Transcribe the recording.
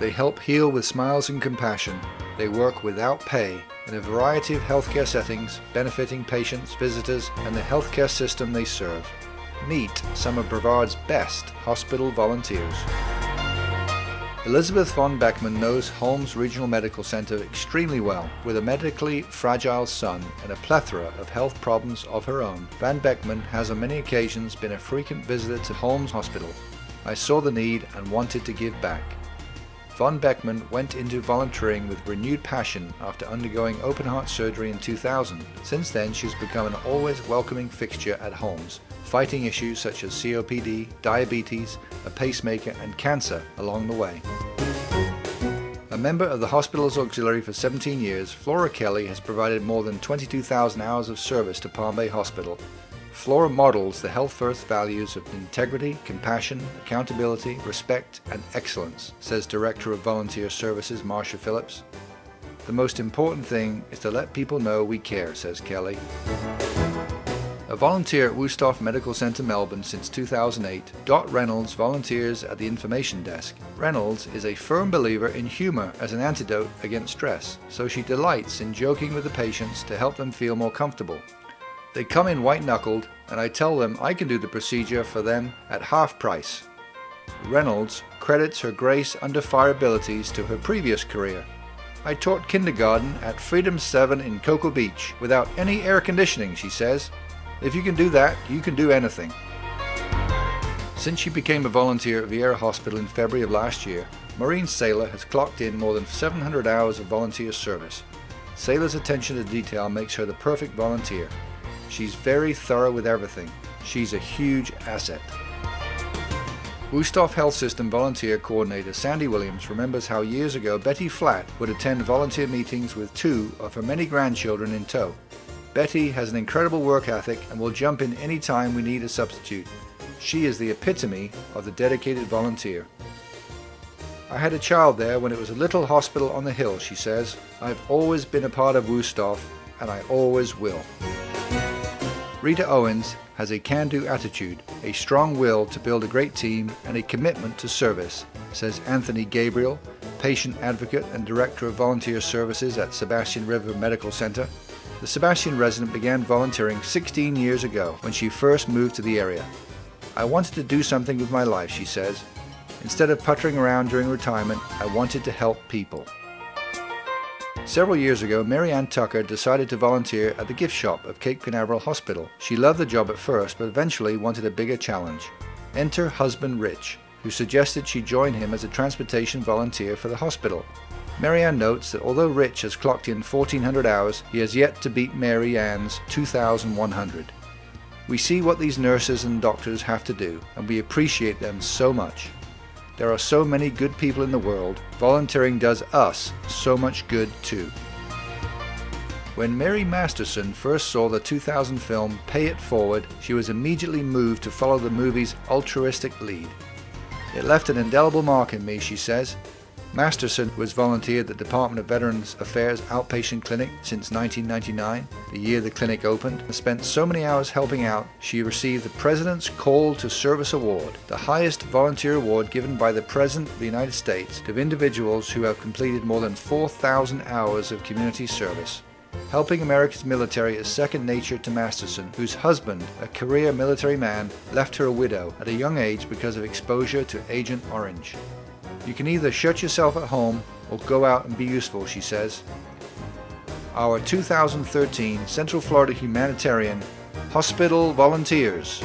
They help heal with smiles and compassion. They work without pay in a variety of healthcare settings, benefiting patients, visitors, and the healthcare system they serve. Meet some of Brevard's best hospital volunteers. Elizabeth von Beckman knows Holmes Regional Medical Center extremely well. With a medically fragile son and a plethora of health problems of her own, Van Beckman has on many occasions been a frequent visitor to Holmes Hospital. I saw the need and wanted to give back. Von Beckman went into volunteering with renewed passion after undergoing open-heart surgery in 2000. Since then, she's become an always welcoming fixture at Holmes, fighting issues such as COPD, diabetes, a pacemaker, and cancer along the way. A member of the hospital's auxiliary for 17 years, Flora Kelly has provided more than 22,000 hours of service to Palm Bay Hospital. Flora models the health first values of integrity, compassion, accountability, respect, and excellence, says Director of Volunteer Services Marsha Phillips. The most important thing is to let people know we care, says Kelly. A volunteer at Wusthof Medical Center Melbourne since 2008, Dot Reynolds volunteers at the information desk. Reynolds is a firm believer in humor as an antidote against stress, so she delights in joking with the patients to help them feel more comfortable. They come in white-knuckled, and I tell them I can do the procedure for them at half price. Reynolds credits her grace under fire abilities to her previous career. I taught kindergarten at Freedom 7 in Cocoa Beach without any air conditioning, she says. If you can do that, you can do anything. Since she became a volunteer at Vieira Hospital in February of last year, Maureen Saylor has clocked in more than 700 hours of volunteer service. Saylor's attention to detail makes her the perfect volunteer. She's very thorough with everything. She's a huge asset. Wusthof Health System volunteer coordinator Sandy Williams remembers how years ago Betty Flatt would attend volunteer meetings with 2 of her many grandchildren in tow. Betty has an incredible work ethic and will jump in any time we need a substitute. She is the epitome of the dedicated volunteer. I had a child there when it was a little hospital on the hill, she says. I've always been a part of Wusthof, and I always will. Rita Owens has a can-do attitude, a strong will to build a great team, and a commitment to service, says Anthony Gabriel, patient advocate and director of volunteer services at Sebastian River Medical Center. The Sebastian resident began volunteering 16 years ago when she first moved to the area. I wanted to do something with my life, she says. Instead of puttering around during retirement, I wanted to help people. Several years ago, Mary Ann Tucker decided to volunteer at the gift shop of Cape Canaveral Hospital. She loved the job at first, but eventually wanted a bigger challenge. Enter husband Rich, who suggested she join him as a transportation volunteer for the hospital. Mary Ann notes that although Rich has clocked in 1,400 hours, he has yet to beat Mary Ann's 2,100. We see what these nurses and doctors have to do, and we appreciate them so much. There are so many good people in the world. Volunteering does us so much good too. When Mary Masterson first saw the 2000 film Pay It Forward, she was immediately moved to follow the movie's altruistic lead. It left an indelible mark in me, she says. Masterson, who has volunteered at the Department of Veterans Affairs outpatient clinic since 1999, the year the clinic opened, and spent so many hours helping out, she received the President's Call to Service Award, the highest volunteer award given by the President of the United States to individuals who have completed more than 4,000 hours of community service. Helping America's military is second nature to Masterson, whose husband, a career military man, left her a widow at a young age because of exposure to Agent Orange. You can either shut yourself at home or go out and be useful, she says. Our 2013 Central Florida Humanitarian Hospital Volunteers.